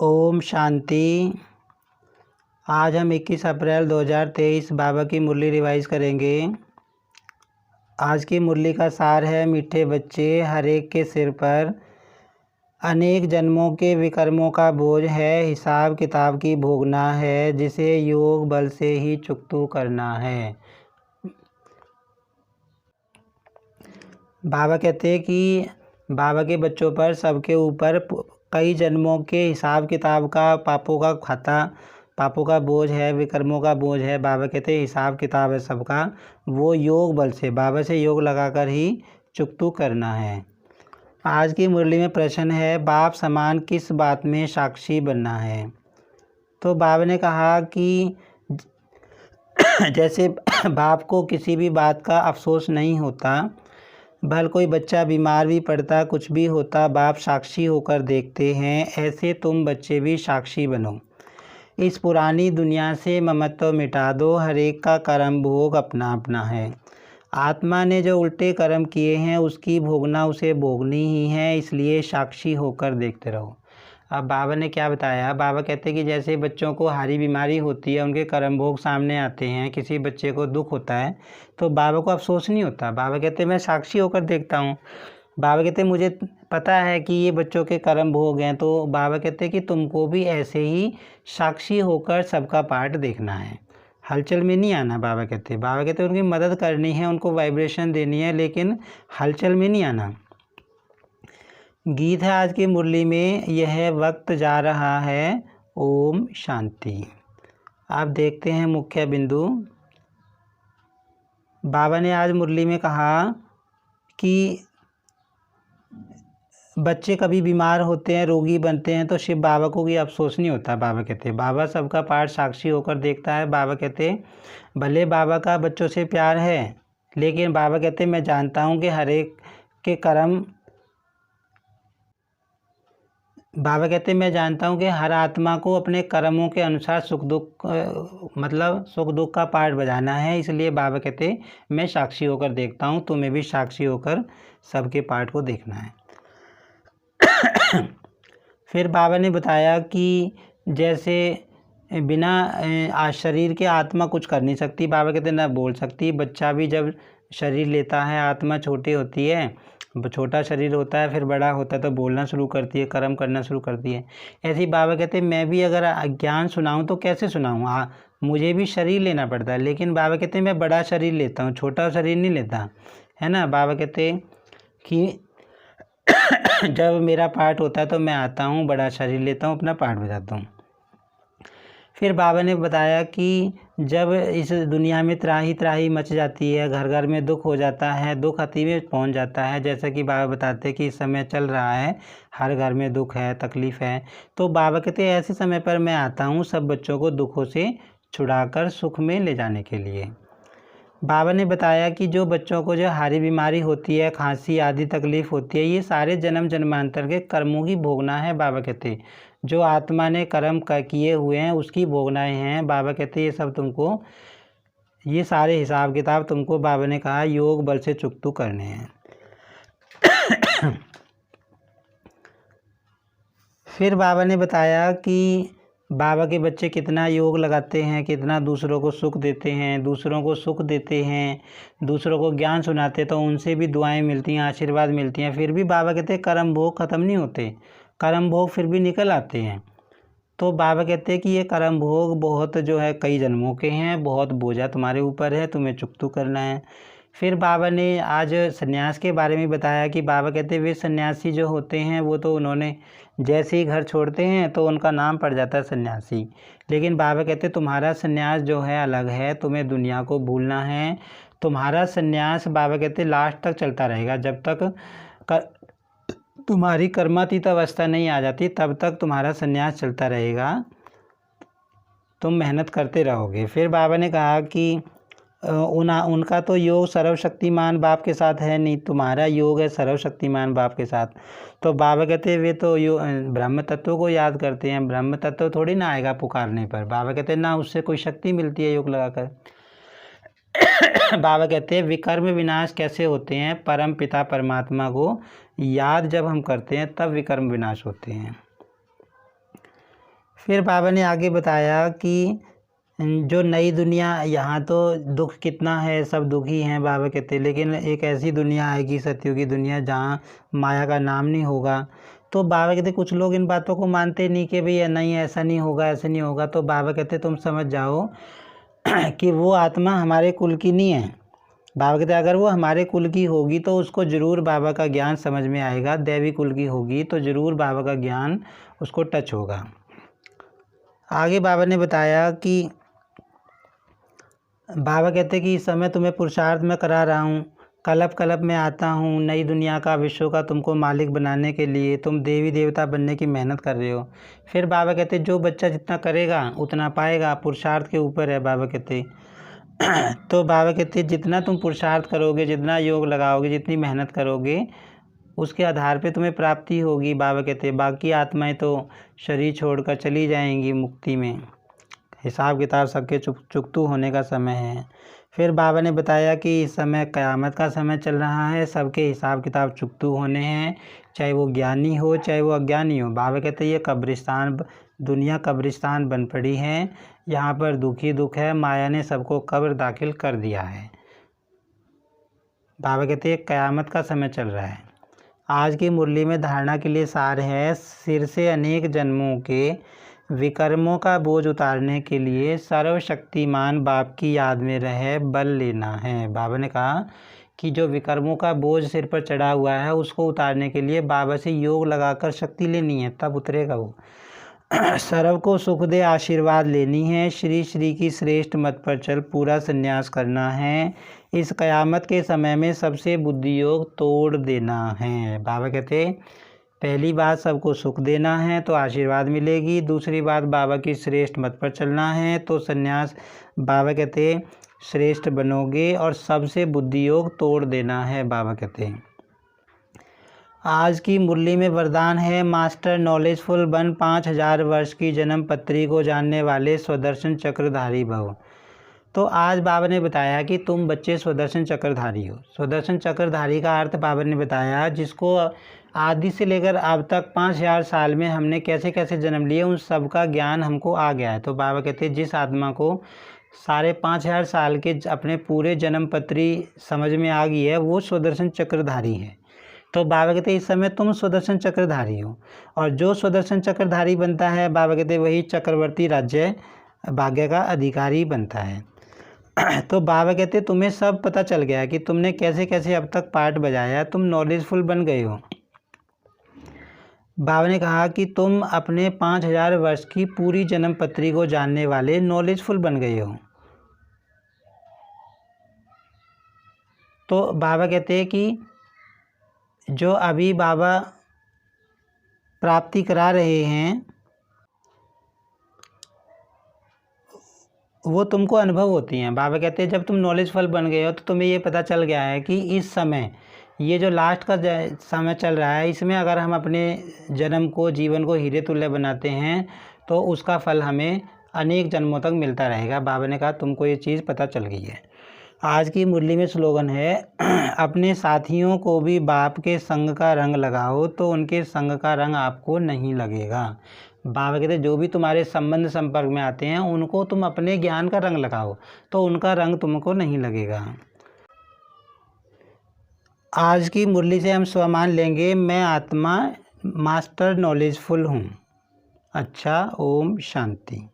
ओम शांति। आज हम 21 अप्रैल 2023 बाबा की मुरली रिवाइज करेंगे। आज की मुरली का सार है, मीठे बच्चे, हर एक के सिर पर अनेक जन्मों के विकर्मों का बोझ है, हिसाब किताब की भोगना है, जिसे योग बल से ही चुकतू करना है। बाबा कहते हैं कि बाबा के बच्चों पर सबके ऊपर कई जन्मों के हिसाब किताब का पापों का बोझ है, विकर्मों का बोझ है। बाबा कहते हैं हिसाब किताब है सबका, वो योग बल से, बाबा से योग लगाकर ही चुकतू करना है। आज की मुरली में प्रश्न है, बाप समान किस बात में साक्षी बनना है। तो बाबा ने कहा कि जैसे बाप को किसी भी बात का अफसोस नहीं होता, भले कोई बच्चा बीमार भी पड़ता, कुछ भी होता, बाप साक्षी होकर देखते हैं, ऐसे तुम बच्चे भी साक्षी बनो। इस पुरानी दुनिया से ममत्व मिटा दो, हर एक का कर्म भोग अपना अपना है। आत्मा ने जो उल्टे कर्म किए हैं उसकी भोगना उसे भोगनी ही है, इसलिए साक्षी होकर देखते रहो। अब बाबा ने क्या बताया, बाबा कहते हैं कि जैसे बच्चों को हारी बीमारी होती है, उनके कर्म भोग सामने आते हैं, किसी बच्चे को दुख होता है तो बाबा को अफसोस नहीं होता। बाबा कहते हैं मैं साक्षी होकर देखता हूँ। बाबा कहते हैं मुझे पता है कि ये बच्चों के कर्म भोग हैं, तो बाबा कहते हैं कि तुमको भी ऐसे ही साक्षी होकर सबका पार्ट देखना है, हलचल में नहीं आना। बाबा कहते हैं उनकी मदद करनी है, उनको वाइब्रेशन देनी है, लेकिन हलचल में नहीं आना। गीत है आज की मुरली में, यह वक्त जा रहा है, ओम शांति। आप देखते हैं मुख्य बिंदु। बाबा ने आज मुरली में कहा कि बच्चे कभी बीमार होते हैं, रोगी बनते हैं, तो शिव बाबा को भी अफसोस नहीं होता। बाबा कहते हैं बाबा सबका पार्ट साक्षी होकर देखता है। बाबा कहते हैं भले बाबा का बच्चों से प्यार है, लेकिन बाबा कहते हैं मैं जानता हूँ कि हर एक के कर्म, बाबा कहते हैं मैं जानता हूँ कि हर आत्मा को अपने कर्मों के अनुसार सुख दुख का पार्ट बजाना है, इसलिए बाबा कहते हैं मैं साक्षी होकर देखता हूँ, तुम्हें भी साक्षी होकर सबके पार्ट को देखना है। फिर बाबा ने बताया कि जैसे बिना शरीर के आत्मा कुछ कर नहीं सकती। बाबा कहते हैं ना बोल सकती। बच्चा भी जब शरीर लेता है, आत्मा छोटी होती है, छोटा शरीर होता है, फिर बड़ा होता है तो बोलना शुरू करती है, कर्म करना शुरू करती है। ऐसे ही बाबा कहते हैं मैं भी अगर ज्ञान सुनाऊं तो कैसे सुनाऊं, मुझे भी शरीर लेना पड़ता है, लेकिन बाबा कहते हैं मैं बड़ा शरीर लेता हूँ, छोटा शरीर नहीं लेता, है ना। बाबा कहते हैं कि जब मेरा पार्ट होता है तो मैं आता हूँ, बड़ा शरीर लेता हूँ, अपना पार्ट बजाता हूँ। फिर बाबा ने बताया कि जब इस दुनिया में त्राही त्राही मच जाती है, घर घर में दुख हो जाता है, दुख अति में पहुंच जाता है, जैसा कि बाबा बताते हैं कि इस समय चल रहा है, हर घर में दुख है, तकलीफ़ है, तो बाबा कहते हैं ऐसे समय पर मैं आता हूँ सब बच्चों को दुखों से छुड़ाकर सुख में ले जाने के लिए। बाबा ने बताया कि जो बच्चों को जो हारी बीमारी होती है, खांसी आदि तकलीफ़ होती है, ये सारे जन्म जन्मांतर के कर्मों की भोगना है। बाबा कहते हैं जो आत्मा ने कर्म किए हुए हैं उसकी भोगनाएं हैं। बाबा कहते हैं ये सब तुमको, ये सारे हिसाब किताब तुमको बाबा ने कहा योग बल से चुकतू करने हैं। फिर बाबा ने बताया कि बाबा के बच्चे कितना योग लगाते हैं, कितना दूसरों को सुख देते हैं, दूसरों को ज्ञान सुनाते, तो उनसे भी दुआएं मिलती हैं, आशीर्वाद मिलती हैं। फिर भी बाबा कहते हैं कर्म भोग ख़त्म नहीं होते, कर्म भोग फिर भी निकल आते हैं। तो बाबा कहते हैं कि ये कर्म भोग बहुत जो है कई जन्मों के हैं, बहुत बोझा तुम्हारे ऊपर है, तुम्हें चुकतू करना है। फिर बाबा ने आज सन्यास के बारे में बताया कि बाबा कहते हैं वे सन्यासी जो होते हैं वो तो उन्होंने जैसे ही घर छोड़ते हैं तो उनका नाम पड़ जाता है सन्यासी, लेकिन बाबा कहते हैं तुम्हारा सन्यास जो है अलग है, तुम्हें दुनिया को भूलना है। तुम्हारा सन्यास बाबा कहते हैं लास्ट तक चलता रहेगा, जब तक तुम्हारी कर्मातीत अवस्था नहीं आ जाती तब तक तुम्हारा सन्यास चलता रहेगा, तुम मेहनत करते रहोगे। फिर बाबा ने कहा कि उनका तो योग सर्वशक्तिमान बाप के साथ है नहीं, तुम्हारा योग है सर्वशक्तिमान बाप के साथ। तो बाबा कहते हैं वे तो ब्रह्म तत्व को याद करते हैं, ब्रह्म तत्व थोड़ी ना आएगा पुकारने पर। बाबा कहते हैं ना उससे कोई शक्ति मिलती है योग लगाकर। बाबा कहते हैं विकर्म विनाश कैसे होते हैं, परम पिता परमात्मा को याद जब हम करते हैं तब विकर्म विनाश होते हैं। फिर बाबा ने आगे बताया कि जो नई दुनिया, यहाँ तो दुख कितना है, सब दुखी हैं बाबा कहते, लेकिन एक ऐसी दुनिया आएगी सत्युग की दुनिया जहाँ माया का नाम नहीं होगा। तो बाबा कहते कुछ लोग इन बातों को मानते नहीं कि भैया नहीं ऐसा नहीं होगा, ऐसा नहीं होगा। तो बाबा कहते तुम समझ जाओ कि वो आत्मा हमारे कुल की नहीं है। बाबा कहते अगर वो हमारे कुल की होगी तो उसको ज़रूर बाबा का ज्ञान समझ में आएगा, दैवी कुल की होगी तो ज़रूर बाबा का ज्ञान उसको टच होगा। आगे बाबा ने बताया कि बाबा कहते कि इस समय तुम्हें पुरुषार्थ में करा रहा हूँ, कलप कलप में आता हूँ नई दुनिया का, विश्व का तुमको मालिक बनाने के लिए। तुम देवी देवता बनने की मेहनत कर रहे हो। फिर बाबा कहते जो बच्चा जितना करेगा उतना पाएगा, पुरुषार्थ के ऊपर है बाबा कहते। तो बाबा कहते जितना तुम पुरुषार्थ करोगे, जितना योग लगाओगे, जितनी मेहनत करोगे, उसके आधार पे तुम्हें प्राप्ति होगी। बाबा कहते बाकी आत्माएं तो शरीर छोड़कर चली जाएंगी मुक्ति में, हिसाब किताब सबके चुकतू होने का समय है। फिर बाबा ने बताया कि इस समय क़यामत का समय चल रहा है, सबके हिसाब किताब चुकतू होने हैं, चाहे वो ज्ञानी हो चाहे वो अज्ञानी हो। बाबा कहते ये कब्रिस्तान, दुनिया कब्रिस्तान बन पड़ी है, यहाँ पर दुख ही दुख है, माया ने सबको कब्र दाखिल कर दिया है। बाबा कहते ये क़यामत का समय चल रहा है। आज की मुरली में धारणा के लिए सार है, सिर से अनेक जन्मों के विकर्मों का बोझ उतारने के लिए सर्वशक्तिमान बाप की याद में रहे बल लेना है। बाबा ने कहा कि जो विकर्मों का बोझ सिर पर चढ़ा हुआ है उसको उतारने के लिए बाबा से योग लगाकर शक्ति लेनी है, तब उतरेगा वो। सर्व को सुख दे आशीर्वाद लेनी है, श्री श्री की श्रेष्ठ मत पर चल पूरा संन्यास करना है। इस क़यामत के समय में सबसे बुद्धि योग तोड़ देना है। बाबा कहते पहली बात सबको सुख देना है तो आशीर्वाद मिलेगी, दूसरी बात बाबा की श्रेष्ठ मत पर चलना है तो संन्यास, बाबा कहते श्रेष्ठ बनोगे, और सबसे बुद्धि योग तोड़ देना है। बाबा कहते हैं आज की मुरली में वरदान है, मास्टर नॉलेजफुल बन 5000 वर्ष की जन्म पत्री को जानने वाले स्वदर्शन चक्रधारी भव। तो आज बाबा ने बताया कि तुम बच्चे स्वदर्शन चक्रधारी हो। स्वदर्शन चक्रधारी का अर्थ बाबा ने बताया जिसको आदि से लेकर अब तक 5000 साल में हमने कैसे कैसे जन्म लिए उन सब का ज्ञान हमको आ गया है। तो बाबा कहते हैं जिस आत्मा को साढ़े 5000 साल के अपने पूरे जन्म पत्री समझ में आ गई है वो स्वदर्शन चक्रधारी है। तो बाबा कहते इस समय तुम स्वदर्शन चक्रधारी हो, और जो स्वदर्शन चक्रधारी बनता है बाबा कहते वही चक्रवर्ती राज्य भाग्य का अधिकारी बनता है। तो बाबा कहते तुम्हें सब पता चल गया कि तुमने कैसे कैसे अब तक पार्ट बजाया, तुम नॉलेजफुल बन गए हो। बाबा ने कहा कि तुम अपने 5000 वर्ष की पूरी जन्म पत्री को जानने वाले नॉलेजफुल बन गए हो। तो बाबा कहते हैं कि जो अभी बाबा प्राप्ति करा रहे हैं वो तुमको अनुभव होती हैं। बाबा कहते हैं जब तुम नॉलेजफुल बन गए हो तो तुम्हें ये पता चल गया है कि इस समय ये जो लास्ट का समय चल रहा है इसमें अगर हम अपने जन्म को, जीवन को हीरे तुल्य बनाते हैं तो उसका फल हमें अनेक जन्मों तक मिलता रहेगा। बाबा ने कहा तुमको ये चीज़ पता चल गई है। आज की मुरली में स्लोगन है, अपने साथियों को भी बाप के संग का रंग लगाओ तो उनके संग का रंग आपको नहीं लगेगा। बाबा कहते जो भी तुम्हारे संबंध संपर्क में आते हैं उनको तुम अपने ज्ञान का रंग लगाओ तो उनका रंग तुमको नहीं लगेगा। आज की मुरली से हम स्वमान लेंगे, मैं आत्मा मास्टर नॉलेजफुल हूँ। अच्छा, ओम शांति।